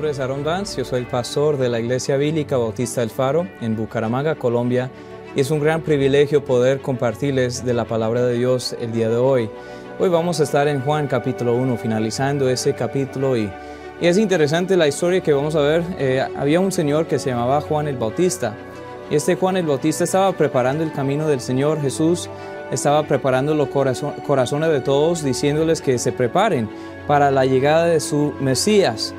nombre es Aaron Vance, yo soy el pastor de la Iglesia Bíblica Bautista del Faro en Bucaramanga, Colombia, y es un gran privilegio poder compartirles de la palabra de Dios el día de hoy. Hoy vamos a estar en Juan capítulo 1, finalizando ese capítulo y es interesante la historia que vamos a ver. Había un señor que se llamaba Juan el Bautista, y este Juan el Bautista estaba preparando el camino del Señor Jesús, estaba preparando los corazones de todos, diciéndoles que se preparen para la llegada de su Mesías.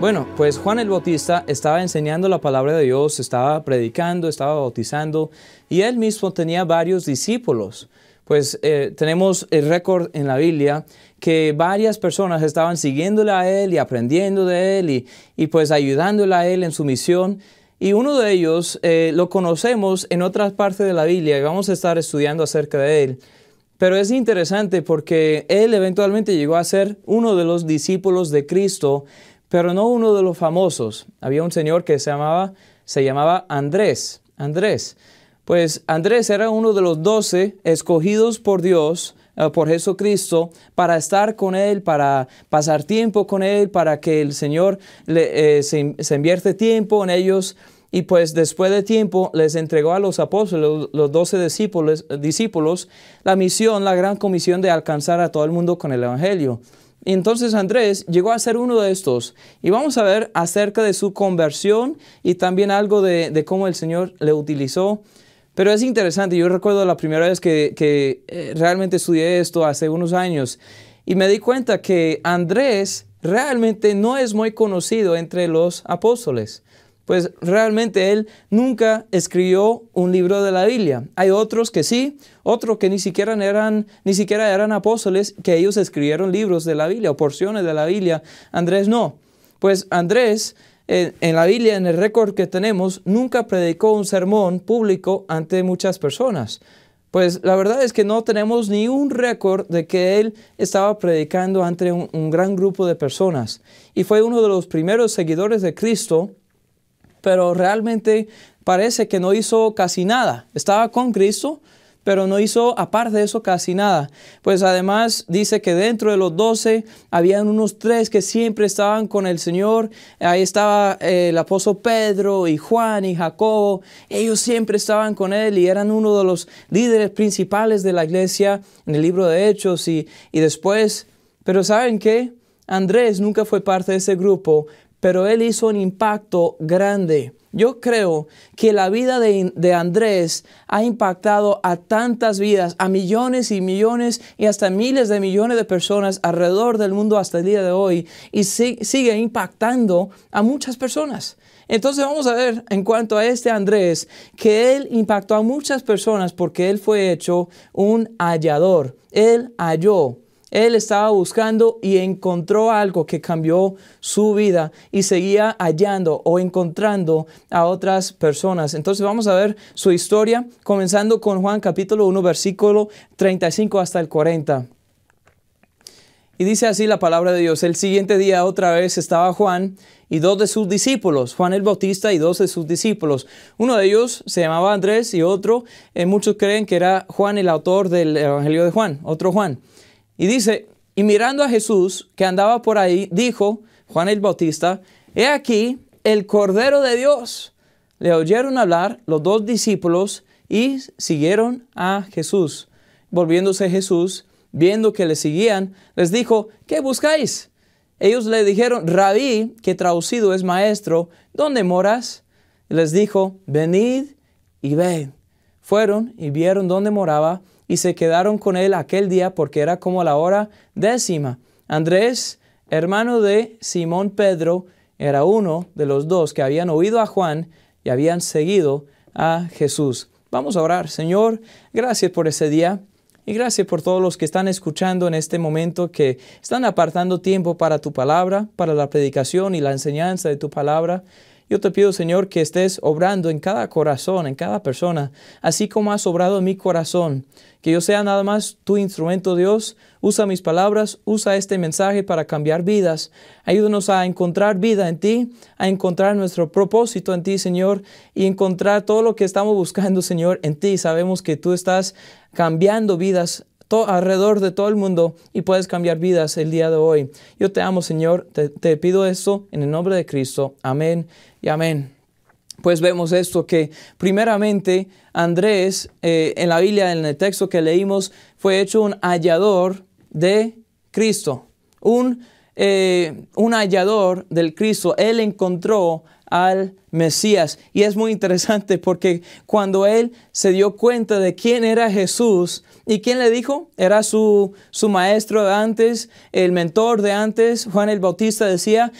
Bueno, pues Juan el Bautista estaba enseñando la palabra de Dios, estaba predicando, estaba bautizando, y él mismo tenía varios discípulos. Pues tenemos el récord en la Biblia que varias personas estaban siguiéndole a él y aprendiendo de él y pues ayudándole a él en su misión. Y uno de ellos lo conocemos en otras partes de la Biblia y vamos a estar estudiando acerca de él. Pero es interesante porque él eventualmente llegó a ser uno de los discípulos de Cristo, pero no uno de los famosos. Había un señor que se llamaba Andrés. Pues Andrés era uno de los 12 escogidos por Dios, por Jesucristo, para estar con Él, para pasar tiempo con Él, para que el Señor se invierte tiempo en ellos. Y pues después de tiempo les entregó a los apóstoles, los 12 discípulos, la misión, la gran comisión de alcanzar a todo el mundo con el Evangelio. Y entonces Andrés llegó a ser uno de estos. Y vamos a ver acerca de su conversión y también algo de cómo el Señor le utilizó. Pero es interesante, yo recuerdo la primera vez que realmente estudié esto hace unos años y me di cuenta que Andrés realmente no es muy conocido entre los apóstoles. Pues realmente él nunca escribió un libro de la Biblia. Hay otros que sí, otros que ni siquiera eran apóstoles, que ellos escribieron libros de la Biblia o porciones de la Biblia. Andrés no. Pues Andrés, en la Biblia, en el récord que tenemos, nunca predicó un sermón público ante muchas personas. Pues la verdad es que no tenemos ni un récord de que él estaba predicando ante un gran grupo de personas. Y fue uno de los primeros seguidores de Cristo, pero realmente parece que no hizo casi nada. Estaba con Cristo, pero no hizo, aparte de eso, casi nada. Pues además dice que dentro de los 12, habían unos 3 que siempre estaban con el Señor. Ahí estaba el apóstol Pedro y Juan y Jacobo. Ellos siempre estaban con él y eran uno de los líderes principales de la iglesia en el libro de Hechos y después. Pero ¿saben qué? Andrés nunca fue parte de ese grupo, pero él hizo un impacto grande. Yo creo que la vida de Andrés ha impactado a tantas vidas, a millones y millones y hasta miles de millones de personas alrededor del mundo hasta el día de hoy y sigue impactando a muchas personas. Entonces vamos a ver en cuanto a este Andrés, que él impactó a muchas personas porque él fue hecho un hallador. Él halló. Él estaba buscando y encontró algo que cambió su vida y seguía hallando o encontrando a otras personas. Entonces vamos a ver su historia, comenzando con Juan capítulo 1, versículo 35 hasta el 40. Y dice así la palabra de Dios: el siguiente día otra vez estaba Juan y 2 de sus discípulos, Juan el Bautista y 2 de sus discípulos. Uno de ellos se llamaba Andrés y otro, muchos creen que era Juan el autor del Evangelio de Juan, otro Juan. Y dice, y mirando a Jesús que andaba por ahí, dijo Juan el Bautista: he aquí el Cordero de Dios. Le oyeron hablar los 2 discípulos y siguieron a Jesús. Volviéndose Jesús, viendo que le seguían, les dijo: ¿qué buscáis? Ellos le dijeron: Rabí, que traducido es maestro, ¿dónde moras? Y les dijo: venid y ved. Fueron y vieron dónde moraba, y se quedaron con él aquel día porque era como la hora 10. Andrés, hermano de Simón Pedro, era uno de los 2 que habían oído a Juan y habían seguido a Jesús. Vamos a orar. Señor, gracias por ese día y gracias por todos los que están escuchando en este momento, que están apartando tiempo para tu palabra, para la predicación y la enseñanza de tu palabra. Yo te pido, Señor, que estés obrando en cada corazón, en cada persona, así como has obrado en mi corazón. Que yo sea nada más tu instrumento, Dios. Usa mis palabras, usa este mensaje para cambiar vidas. Ayúdanos a encontrar vida en ti, a encontrar nuestro propósito en ti, Señor, y encontrar todo lo que estamos buscando, Señor, en ti. Sabemos que tú estás cambiando vidas alrededor de todo el mundo y puedes cambiar vidas el día de hoy. Yo te amo, Señor. Te pido esto en el nombre de Cristo. Amén y amén. Pues vemos esto, que primeramente Andrés, en la Biblia, en el texto que leímos, fue hecho un hallador de Cristo. Un hallador del Cristo. Él encontró al Mesías. Y es muy interesante porque cuando él se dio cuenta de quién era Jesús, ¿y quién le dijo? Era su maestro de antes, el mentor de antes. Juan el Bautista decía,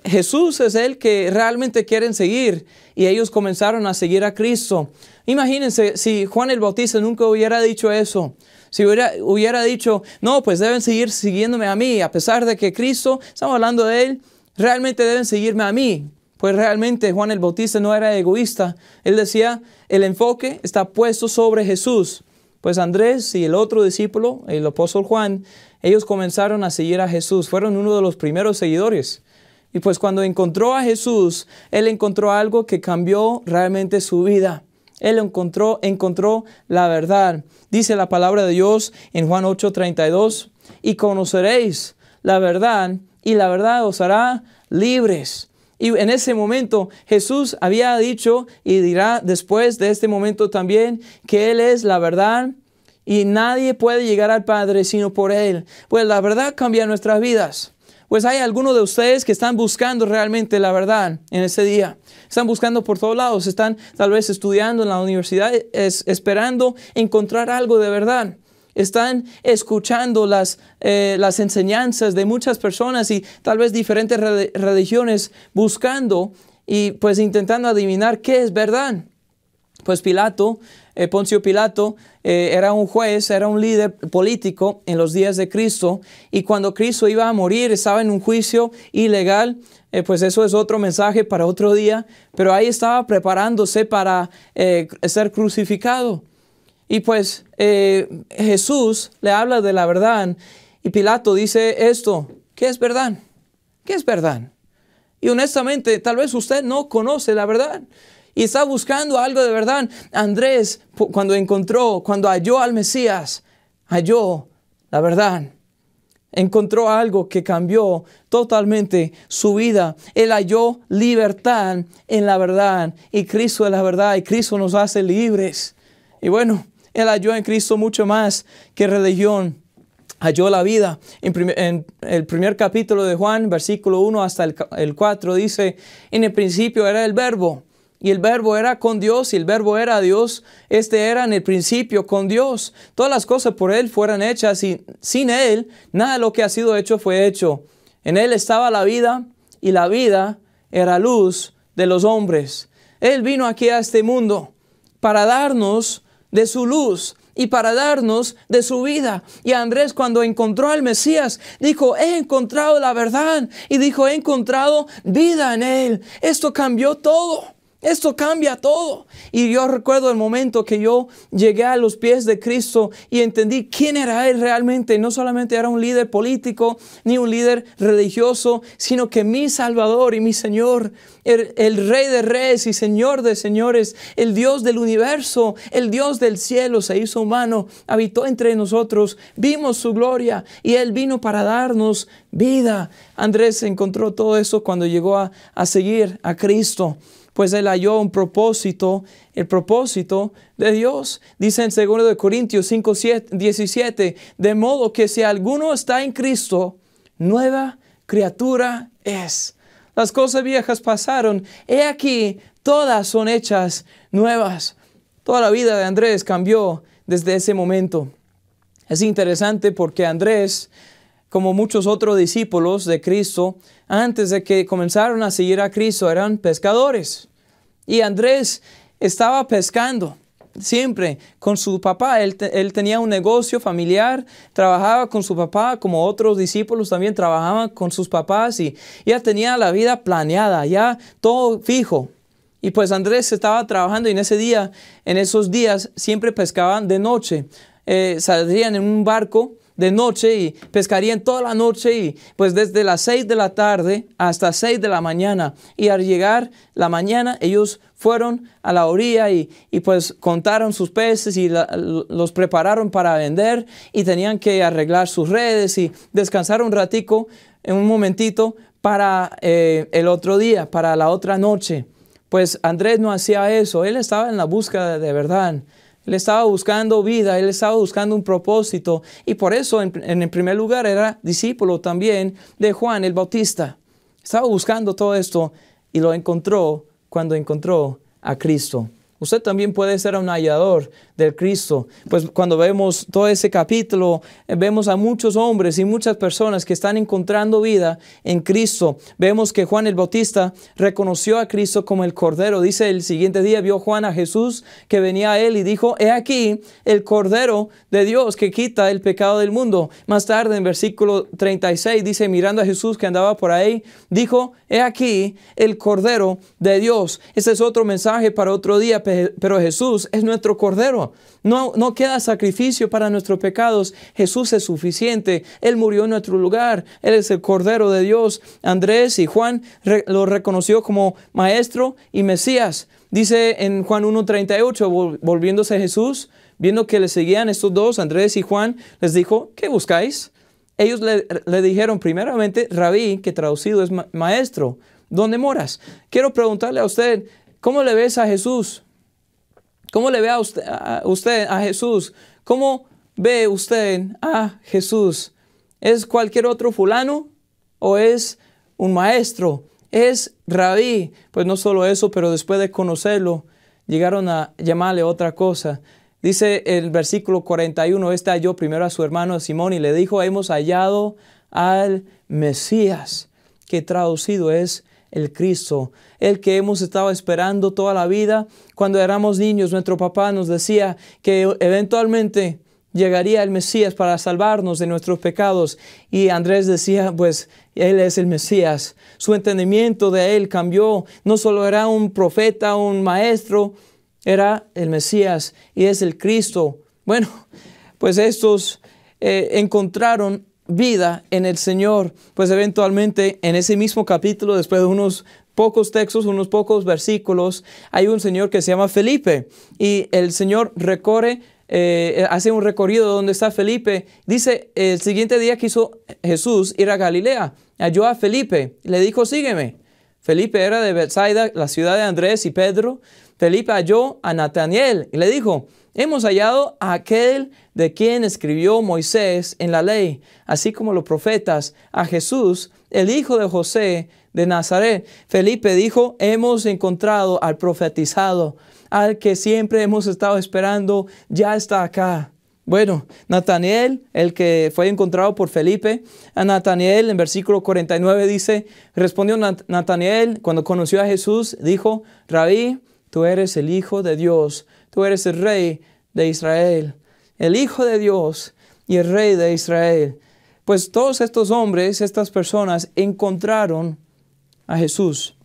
Jesús es el que realmente quieren seguir. Y ellos comenzaron a seguir a Cristo. Imagínense si Juan el Bautista nunca hubiera dicho eso. Si hubiera dicho, no, pues deben seguir siguiéndome a mí, a pesar de que Cristo, estamos hablando de Él, realmente deben seguirme a mí. Pues realmente Juan el Bautista no era egoísta. Él decía, el enfoque está puesto sobre Jesús. Pues Andrés y el otro discípulo, el apóstol Juan, ellos comenzaron a seguir a Jesús. Fueron uno de los primeros seguidores. Y pues cuando encontró a Jesús, él encontró algo que cambió realmente su vida. Él encontró la verdad. Dice la palabra de Dios en Juan 8:32, y conoceréis la verdad, y la verdad os hará libres. Y en ese momento Jesús había dicho y dirá después de este momento también que Él es la verdad y nadie puede llegar al Padre sino por Él. Pues la verdad cambia nuestras vidas. Pues hay algunos de ustedes que están buscando realmente la verdad en este día. Están buscando por todos lados. Están tal vez estudiando en la universidad, esperando encontrar algo de verdad. Están escuchando las enseñanzas de muchas personas y tal vez diferentes religiones buscando y pues intentando adivinar qué es verdad. Pues Poncio Pilato, era un juez, era un líder político en los días de Cristo, y cuando Cristo iba a morir, estaba en un juicio ilegal. Pues eso es otro mensaje para otro día, pero ahí estaba preparándose para ser crucificado. Y pues Jesús le habla de la verdad y Pilato dice esto, ¿qué es verdad? ¿Qué es verdad? Y honestamente, tal vez usted no conoce la verdad y está buscando algo de verdad. Andrés, cuando halló al Mesías, halló la verdad. Encontró algo que cambió totalmente su vida. Él halló libertad en la verdad y Cristo es la verdad y Cristo nos hace libres. Y bueno, él halló en Cristo mucho más que religión. Halló la vida. En el primer capítulo de Juan, versículo 1 hasta el 4, dice, en el principio era el Verbo, y el Verbo era con Dios, y el Verbo era Dios. Este era en el principio con Dios. Todas las cosas por Él fueron hechas, y sin Él, nada de lo que ha sido hecho fue hecho. En Él estaba la vida, y la vida era luz de los hombres. Él vino aquí a este mundo para darnos de su luz y para darnos de su vida. Y Andrés, cuando encontró al Mesías, dijo, he encontrado la verdad. Y dijo, he encontrado vida en Él. Esto cambió todo. Esto cambia todo. Y yo recuerdo el momento que yo llegué a los pies de Cristo y entendí quién era Él realmente. No solamente era un líder político ni un líder religioso, sino que mi Salvador y mi Señor, el Rey de Reyes y Señor de Señores, el Dios del universo, el Dios del cielo, se hizo humano, habitó entre nosotros, vimos su gloria y Él vino para darnos vida. Andrés encontró todo eso cuando llegó a seguir a Cristo. Pues él halló un propósito, el propósito de Dios. Dice en 2 Corintios 5:17, de modo que si alguno está en Cristo, nueva criatura es. Las cosas viejas pasaron, he aquí, todas son hechas nuevas. Toda la vida de Andrés cambió desde ese momento. Es interesante porque Andrés, como muchos otros discípulos de Cristo, antes de que comenzaron a seguir a Cristo, eran pescadores. Y Andrés estaba pescando siempre con su papá. Él tenía un negocio familiar, trabajaba con su papá, como otros discípulos también trabajaban con sus papás, y ya tenía la vida planeada, ya todo fijo. Y pues Andrés estaba trabajando, y en esos días siempre pescaban de noche. Saldrían en un barco de noche y pescarían toda la noche y pues desde las 6 de la tarde hasta 6 de la mañana. Y al llegar la mañana ellos fueron a la orilla y pues contaron sus peces y los prepararon para vender y tenían que arreglar sus redes y descansar un ratico, en un momentito, para el otro día, para la otra noche. Pues Andrés no hacía eso, él estaba en la búsqueda de verdad. Él estaba buscando vida, él estaba buscando un propósito y por eso en el primer lugar era discípulo también de Juan el Bautista. Estaba buscando todo esto y lo encontró cuando encontró a Cristo. Usted también puede ser un hallador del Cristo. Pues cuando vemos todo ese capítulo, vemos a muchos hombres y muchas personas que están encontrando vida en Cristo. Vemos que Juan el Bautista reconoció a Cristo como el Cordero. Dice, el siguiente día vio Juan a Jesús que venía a él y dijo, he aquí el Cordero de Dios que quita el pecado del mundo. Más tarde en versículo 36 dice, mirando a Jesús que andaba por ahí, dijo, he aquí el Cordero de Dios. Ese es otro mensaje para otro día, pero Jesús es nuestro Cordero. No queda sacrificio para nuestros pecados. Jesús es suficiente. Él murió en nuestro lugar. Él es el Cordero de Dios. Andrés y Juan lo reconoció como Maestro y Mesías. Dice en Juan 1:38, volviéndose a Jesús, viendo que le seguían estos dos, Andrés y Juan, les dijo, ¿qué buscáis? Ellos le dijeron primeramente, Rabí, que traducido es Maestro, ¿dónde moras? Quiero preguntarle a usted, ¿cómo le ves a Jesús? ¿Cómo le ve a usted a Jesús? ¿Cómo ve usted a Jesús? ¿Es cualquier otro fulano o es un maestro? ¿Es Rabí? Pues no solo eso, pero después de conocerlo, llegaron a llamarle otra cosa. Dice el versículo 41, halló primero a su hermano Simón y le dijo, hemos hallado al Mesías, que traducido es el Cristo, el que hemos estado esperando toda la vida. Cuando éramos niños, nuestro papá nos decía que eventualmente llegaría el Mesías para salvarnos de nuestros pecados. Y Andrés decía, pues, Él es el Mesías. Su entendimiento de Él cambió. No solo era un profeta, un maestro, era el Mesías y es el Cristo. Bueno, pues estos encontraron vida en el Señor. Pues eventualmente en ese mismo capítulo, después de unos pocos textos, unos pocos versículos, hay un señor que se llama Felipe y el Señor hace un recorrido donde está Felipe. Dice, el siguiente día quiso Jesús ir a Galilea. Halló a Felipe y le dijo, sígueme. Felipe era de Betsaida, la ciudad de Andrés y Pedro. Felipe halló a Natanael y le dijo, hemos hallado a aquel de quien escribió Moisés en la ley, así como los profetas, a Jesús, el hijo de José de Nazaret. Felipe dijo, hemos encontrado al profetizado, al que siempre hemos estado esperando, ya está acá. Bueno, Natanael, el que fue encontrado por Felipe, a Natanael en versículo 49 dice, respondió Natanael cuando conoció a Jesús, dijo, Rabí, tú eres el Hijo de Dios, tú eres el Rey de Israel, el Hijo de Dios y el Rey de Israel. Pues todos estos hombres, estas personas encontraron a Jesús,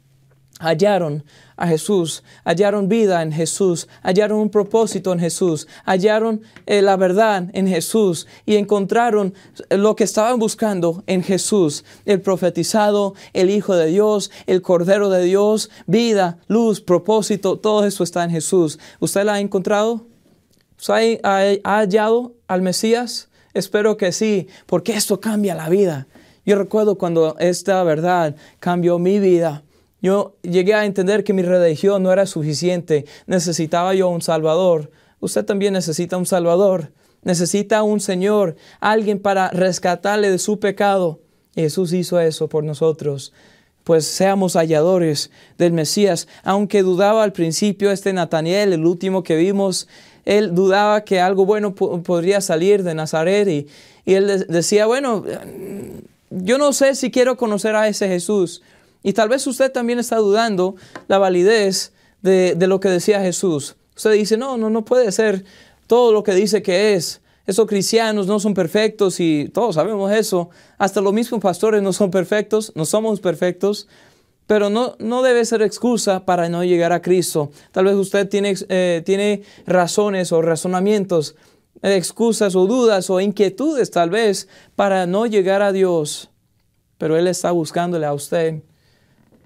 hallaron a Jesús, hallaron vida en Jesús, hallaron un propósito en Jesús, hallaron la verdad en Jesús y encontraron lo que estaban buscando en Jesús, el profetizado, el Hijo de Dios, el Cordero de Dios, vida, luz, propósito, todo eso está en Jesús. ¿Usted la ha encontrado? ¿Usted ha hallado al Mesías? Espero que sí, porque esto cambia la vida. Yo recuerdo cuando esta verdad cambió mi vida. Yo llegué a entender que mi religión no era suficiente. Necesitaba yo un Salvador. Usted también necesita un Salvador. Necesita un Señor, alguien para rescatarle de su pecado. Y Jesús hizo eso por nosotros. Pues seamos halladores del Mesías. Aunque dudaba al principio Natanael, el último que vimos, él dudaba que algo bueno podría salir de Nazaret. Y él decía, bueno, yo no sé si quiero conocer a ese Jesús. Y tal vez usted también está dudando la validez de lo que decía Jesús. Usted dice, no puede ser todo lo que dice que es. Esos cristianos no son perfectos y todos sabemos eso. Hasta los mismos pastores no son perfectos, no somos perfectos. Pero no debe ser excusa para no llegar a Cristo. Tal vez usted tiene razones o razonamientos excusas o dudas o inquietudes tal vez para no llegar a Dios. Pero Él está buscándole a usted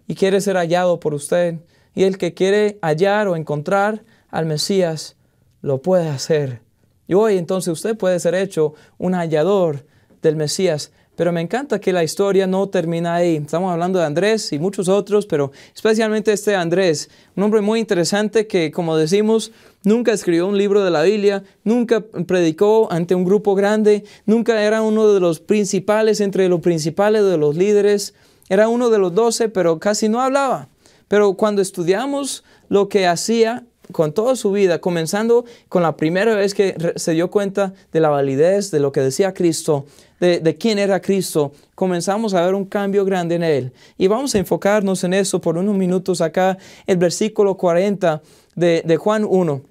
y quiere ser hallado por usted. Y el que quiere hallar o encontrar al Mesías, lo puede hacer. Y hoy entonces usted puede ser hecho un hallador del Mesías. Pero me encanta que la historia no termina ahí. Estamos hablando de Andrés y muchos otros, pero especialmente este Andrés, un hombre muy interesante que, como decimos, nunca escribió un libro de la Biblia, nunca predicó ante un grupo grande, nunca era uno de los principales entre los principales de los líderes. Era uno de los 12, pero casi no hablaba. Pero cuando estudiamos lo que hacía con toda su vida, comenzando con la primera vez que se dio cuenta de la validez de lo que decía Cristo, de quién era Cristo, comenzamos a ver un cambio grande en él. Y vamos a enfocarnos en eso por unos minutos acá, el versículo 40 de Juan 1.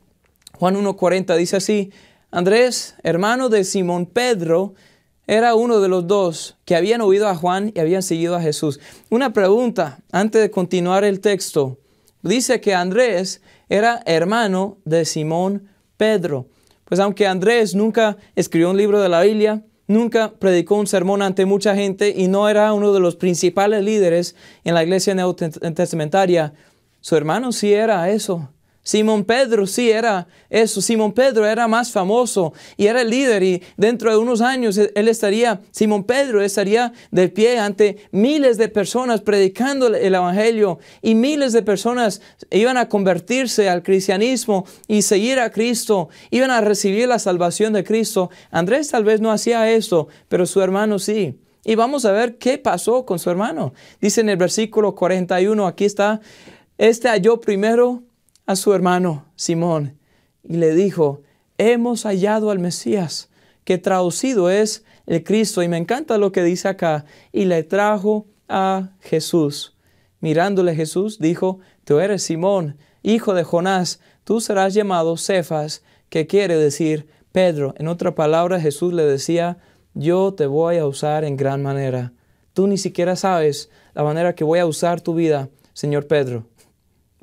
Juan 1:40 dice así: Andrés, hermano de Simón Pedro, era uno de los dos que habían oído a Juan y habían seguido a Jesús. Una pregunta antes de continuar el texto. Dice que Andrés era hermano de Simón Pedro. Pues aunque Andrés nunca escribió un libro de la Biblia, nunca predicó un sermón ante mucha gente y no era uno de los principales líderes en la iglesia neotestamentaria, su hermano sí era eso. Simón Pedro sí era eso. Simón Pedro era más famoso y era el líder, y dentro de unos años Simón Pedro estaría de pie ante miles de personas predicando el evangelio, y miles de personas iban a convertirse al cristianismo y seguir a Cristo, iban a recibir la salvación de Cristo. Andrés tal vez no hacía eso, pero su hermano sí. Y vamos a ver qué pasó con su hermano. Dice en el versículo 41, aquí está: halló primero a su hermano Simón y le dijo: hemos hallado al Mesías, que traducido es el Cristo. Y me encanta lo que dice acá: y le trajo a Jesús. Mirándole Jesús dijo: tú eres Simón, hijo de Jonás, tú serás llamado Cefas, que quiere decir Pedro. En otra palabra, Jesús le decía: yo te voy a usar en gran manera. Tú ni siquiera sabes la manera que voy a usar tu vida, señor Pedro.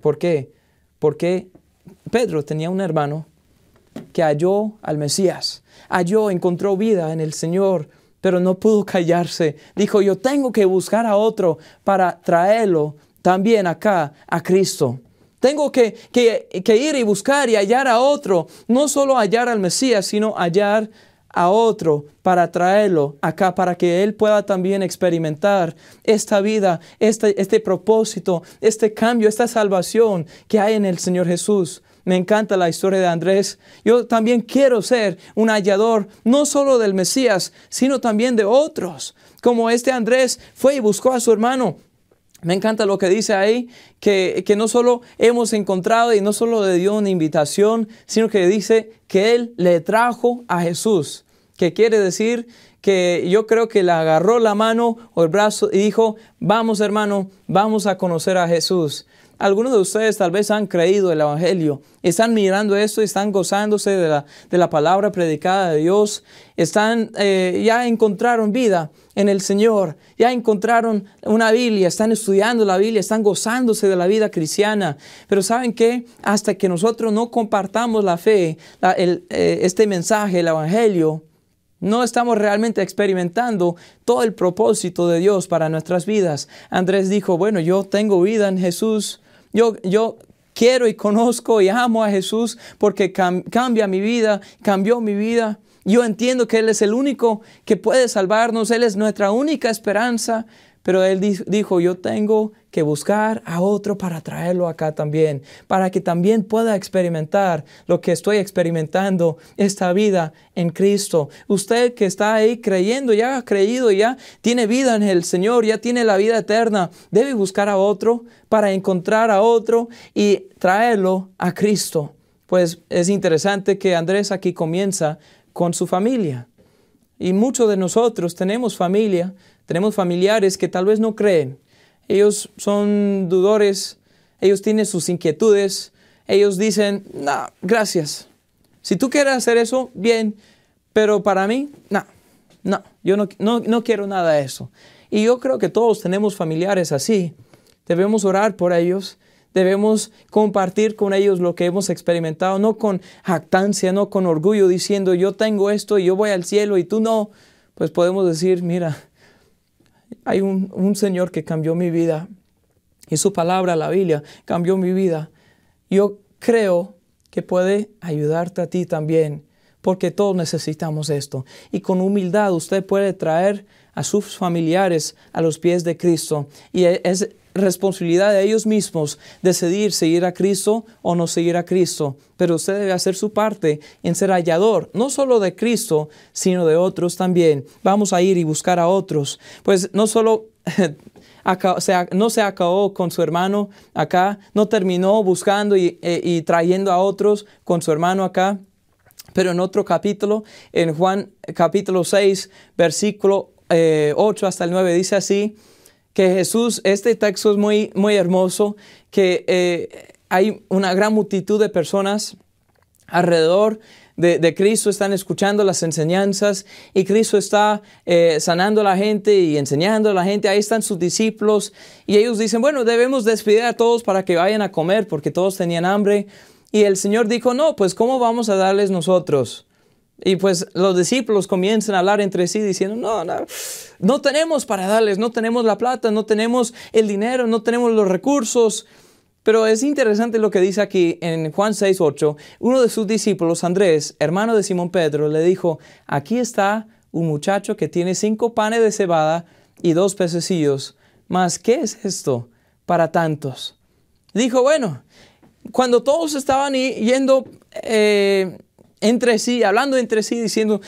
¿Por qué? Porque Pedro tenía un hermano que halló al Mesías, encontró vida en el Señor, pero no pudo callarse. Dijo: yo tengo que buscar a otro para traerlo también acá a Cristo. Tengo que ir y buscar y hallar a otro, no solo hallar al Mesías, sino hallar a otro para traerlo acá, para que él pueda también experimentar esta vida, este propósito, este cambio, esta salvación que hay en el Señor Jesús. Me encanta la historia de Andrés. Yo también quiero ser un hallador, no solo del Mesías, sino también de otros. Como este Andrés fue y buscó a su hermano. Me encanta lo que dice ahí, que no solo hemos encontrado y no solo le dio una invitación, sino que dice que él le trajo a Jesús. Que quiere decir que yo creo que le agarró la mano o el brazo y dijo: vamos, hermano, vamos a conocer a Jesús. Algunos de ustedes tal vez han creído el evangelio, están mirando esto y están gozándose de la palabra predicada de Dios, ya encontraron vida en el Señor, ya encontraron una Biblia, están estudiando la Biblia, están gozándose de la vida cristiana. Pero ¿saben qué? Hasta que nosotros no compartamos la fe, este mensaje, el evangelio, no estamos realmente experimentando todo el propósito de Dios para nuestras vidas. Andrés dijo: bueno, yo tengo vida en Jesús. Yo quiero y conozco y amo a Jesús porque cambia mi vida, cambió mi vida. Yo entiendo que Él es el único que puede salvarnos. Él es nuestra única esperanza. Pero él dijo: yo tengo que buscar a otro para traerlo acá también, para que también pueda experimentar lo que estoy experimentando, esta vida en Cristo. Usted que está ahí creyendo, ya ha creído, ya tiene vida en el Señor, ya tiene la vida eterna, debe buscar a otro para encontrar a otro y traerlo a Cristo. Pues es interesante que Andrés aquí comienza con su familia. Y muchos de nosotros tenemos familia, tenemos familiares que tal vez no creen. Ellos son dudores, ellos tienen sus inquietudes, ellos dicen: no, gracias. Si tú quieres hacer eso, bien, pero para mí, no, yo no quiero nada de eso. Y yo creo que todos tenemos familiares así. Debemos orar por ellos, Debemos compartir con ellos lo que hemos experimentado, no con jactancia, no con orgullo, diciendo yo tengo esto y yo voy al cielo y tú no. Pues podemos decir, mira, hay un Señor que cambió mi vida y su palabra, la Biblia, cambió mi vida. Yo creo que puede ayudarte a ti también, porque todos necesitamos esto. Y con humildad usted puede traer a sus familiares a los pies de Cristo. Y es responsabilidad de ellos mismos decidir seguir a Cristo o no seguir a Cristo. Pero usted debe hacer su parte en ser hallador, no solo de Cristo, sino de otros también. Vamos a ir y buscar a otros. Pues no solo no se acabó con su hermano acá, no terminó buscando y trayendo a otros con su hermano acá. Pero en otro capítulo, en Juan capítulo 6, versículo 8 hasta el 9, dice así, que Jesús, este texto es muy, muy hermoso, que hay una gran multitud de personas alrededor de Cristo, están escuchando las enseñanzas y Cristo está sanando a la gente y enseñando a la gente. Ahí están sus discípulos y ellos dicen, bueno, debemos despedir a todos para que vayan a comer porque todos tenían hambre. Y el Señor dijo, no, pues ¿cómo vamos a darles nosotros? Y pues los discípulos comienzan a hablar entre sí diciendo, no tenemos para darles, no tenemos la plata, no tenemos el dinero, no tenemos los recursos. Pero es interesante lo que dice aquí en Juan 6:8. Uno de sus discípulos, Andrés, hermano de Simón Pedro, le dijo, aquí está un muchacho que tiene 5 panes de cebada y 2 pececillos. Mas, ¿qué es esto para tantos? Dijo, bueno, cuando todos estaban yendo entre sí, hablando entre sí, diciendo,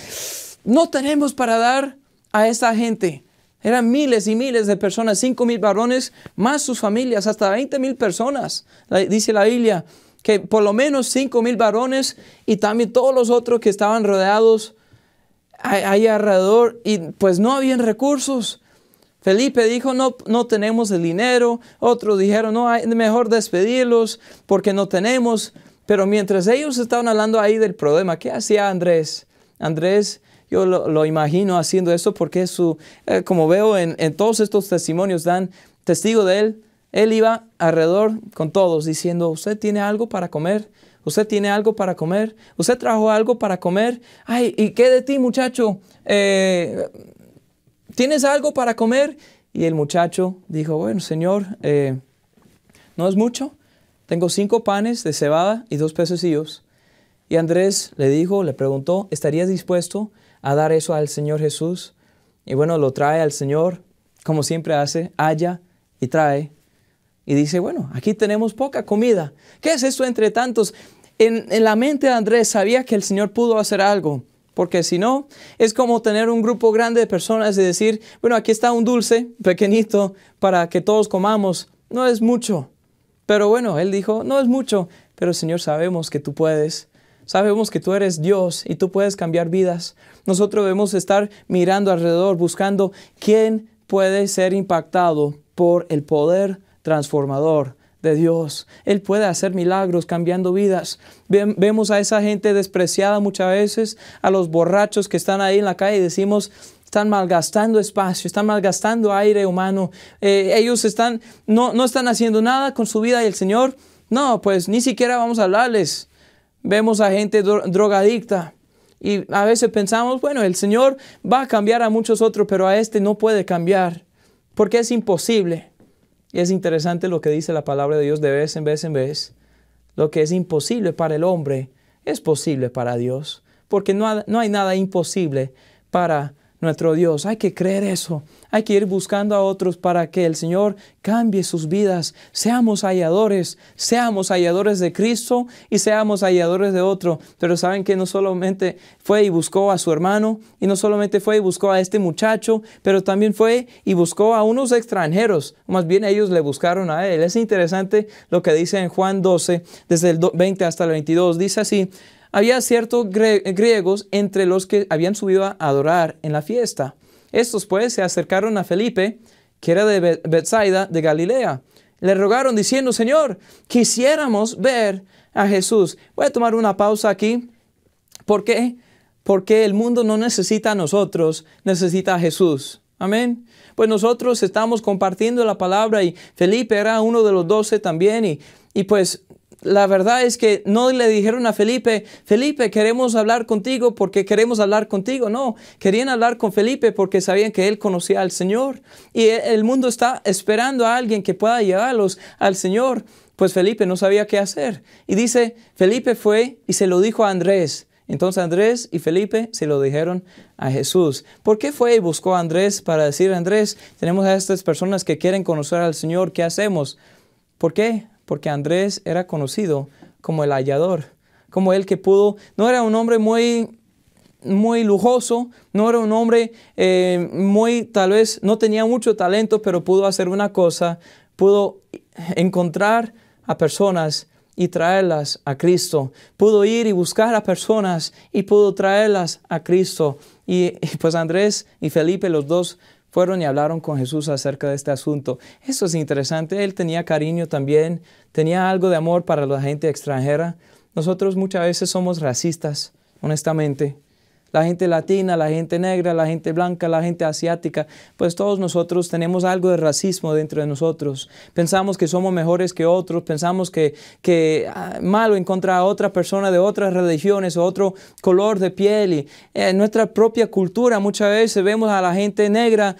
no tenemos para dar a esta gente. Eran miles y miles de personas, 5,000 varones, más sus familias, hasta 20,000 personas. Dice la Biblia que por lo menos 5,000 varones y también todos los otros que estaban rodeados ahí alrededor y pues no habían recursos. Felipe dijo, no tenemos el dinero. Otros dijeron, no, mejor despedirlos porque no tenemos. Pero mientras ellos estaban hablando ahí del problema, ¿qué hacía Andrés? Andrés, yo lo imagino haciendo eso porque como veo en todos estos testimonios dan testigo de él. Él iba alrededor con todos diciendo, ¿usted tiene algo para comer? ¿Usted tiene algo para comer? ¿Usted trajo algo para comer? Ay, ¿y qué de ti, muchacho? ¿Tienes algo para comer? Y el muchacho dijo, bueno, Señor, no es mucho. Tengo 5 panes de cebada y 2 pececillos. Y Andrés le preguntó, ¿estarías dispuesto a dar eso al Señor Jesús? Y bueno, lo trae al Señor, como siempre hace, halla y trae. Y dice, bueno, aquí tenemos poca comida. ¿Qué es esto entre tantos? En la mente de Andrés sabía que el Señor pudo hacer algo. Porque si no, es como tener un grupo grande de personas y decir, bueno, aquí está un dulce pequeñito para que todos comamos. No es mucho. Pero bueno, él dijo, no es mucho. Pero Señor, sabemos que tú puedes. Sabemos que tú eres Dios y tú puedes cambiar vidas. Nosotros debemos estar mirando alrededor, buscando quién puede ser impactado por el poder transformador de Dios. Él puede hacer milagros cambiando vidas. Vemos a esa gente despreciada muchas veces, a los borrachos que están ahí en la calle y decimos, están malgastando espacio, están malgastando aire humano. Ellos no están haciendo nada con su vida y el Señor, no, pues ni siquiera vamos a hablarles. Vemos a gente drogadicta y a veces pensamos, bueno, el Señor va a cambiar a muchos otros, pero a este no puede cambiar porque es imposible. Y es interesante lo que dice la palabra de Dios de vez en vez en vez. Lo que es imposible para el hombre es posible para Dios, porque no hay nada imposible para nuestro Dios. Hay que creer eso. Hay que ir buscando a otros para que el Señor cambie sus vidas. Seamos halladores de Cristo y seamos halladores de otro. Pero saben que no solamente fue y buscó a su hermano, y no solamente fue y buscó a este muchacho, pero también fue y buscó a unos extranjeros. Más bien ellos le buscaron a él. Es interesante lo que dice en Juan 12, desde el 20 hasta el 22. Dice así, había ciertos griegos entre los que habían subido a adorar en la fiesta. Estos pues se acercaron a Felipe, que era de Betsaida, de Galilea. Le rogaron diciendo, Señor, quisiéramos ver a Jesús. Voy a tomar una pausa aquí. ¿Por qué? Porque el mundo no necesita a nosotros, necesita a Jesús. Amén. Pues nosotros estamos compartiendo la palabra y Felipe era uno de los 12 también y pues la verdad es que no le dijeron a Felipe, Felipe, queremos hablar contigo porque queremos hablar contigo. No, querían hablar con Felipe porque sabían que él conocía al Señor. Y el mundo está esperando a alguien que pueda llevarlos al Señor. Pues Felipe no sabía qué hacer. Y dice, Felipe fue y se lo dijo a Andrés. Entonces Andrés y Felipe se lo dijeron a Jesús. ¿Por qué fue y buscó a Andrés para decir, Andrés, tenemos a estas personas que quieren conocer al Señor, ¿qué hacemos? ¿Por qué? Porque Andrés era conocido como el hallador, como el que pudo, no era un hombre muy lujoso, no era un hombre tal vez no tenía mucho talento, pero pudo hacer una cosa, pudo encontrar a personas y traerlas a Cristo. Pudo ir y buscar a personas y pudo traerlas a Cristo. Y pues Andrés y Felipe, los dos, fueron y hablaron con Jesús acerca de este asunto. Eso es interesante. Él tenía cariño también, tenía algo de amor para la gente extranjera. Nosotros muchas veces somos racistas, honestamente. La gente latina, la gente negra, la gente blanca, la gente asiática, pues todos nosotros tenemos algo de racismo dentro de nosotros. Pensamos que somos mejores que otros, pensamos que malo en contra de otra persona de otras religiones o otro color de piel. Y en nuestra propia cultura muchas veces vemos a la gente negra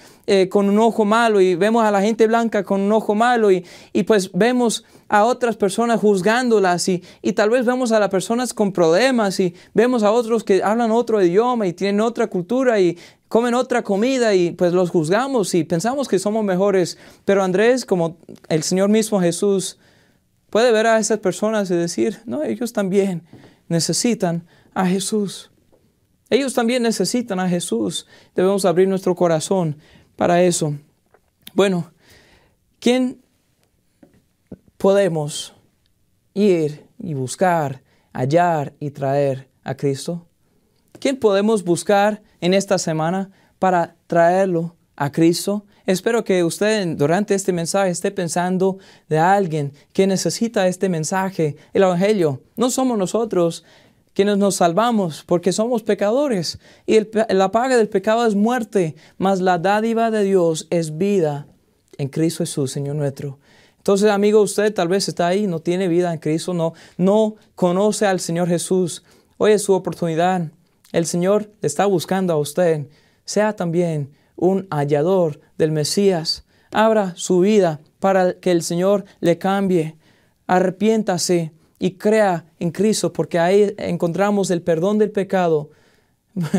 con un ojo malo y vemos a la gente blanca con un ojo malo y pues vemos a otras personas juzgándolas y tal vez vemos a las personas con problemas y vemos a otros que hablan otro idioma y tienen otra cultura y comen otra comida y pues los juzgamos y pensamos que somos mejores. Pero Andrés, como el Señor mismo Jesús, puede ver a esas personas y decir, no, ellos también necesitan a Jesús. Ellos también necesitan a Jesús. Debemos abrir nuestro corazón para eso. Bueno, ¿quién podemos ir y buscar, hallar y traer a Cristo? ¿Quién podemos buscar en esta semana para traerlo a Cristo? Espero que usted durante este mensaje esté pensando de alguien que necesita este mensaje, el Evangelio. No somos nosotros quienes nos salvamos porque somos pecadores y la paga del pecado es muerte, mas la dádiva de Dios es vida en Cristo Jesús, Señor nuestro. Entonces, amigo, usted tal vez está ahí, no tiene vida en Cristo, no conoce al Señor Jesús. Hoy es su oportunidad. El Señor le está buscando a usted. Sea también un hallador del Mesías. Abra su vida para que el Señor le cambie. Arrepiéntase y crea en Cristo, porque ahí encontramos el perdón del pecado.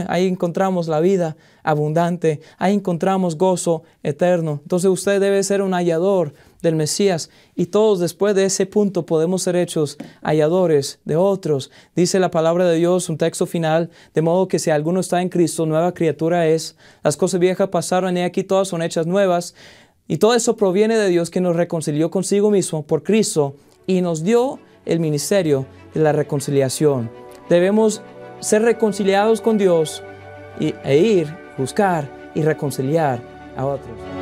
Ahí encontramos la vida abundante. Ahí encontramos gozo eterno. Entonces usted debe ser un hallador del Mesías y todos después de ese punto podemos ser hechos halladores de otros. Dice la palabra de Dios, un texto final, de modo que si alguno está en Cristo, nueva criatura es. Las cosas viejas pasaron y aquí todas son hechas nuevas. Y todo eso proviene de Dios que nos reconcilió consigo mismo por Cristo y nos dio el ministerio de la reconciliación. Debemos ser reconciliados con Dios e ir, buscar y reconciliar a otros.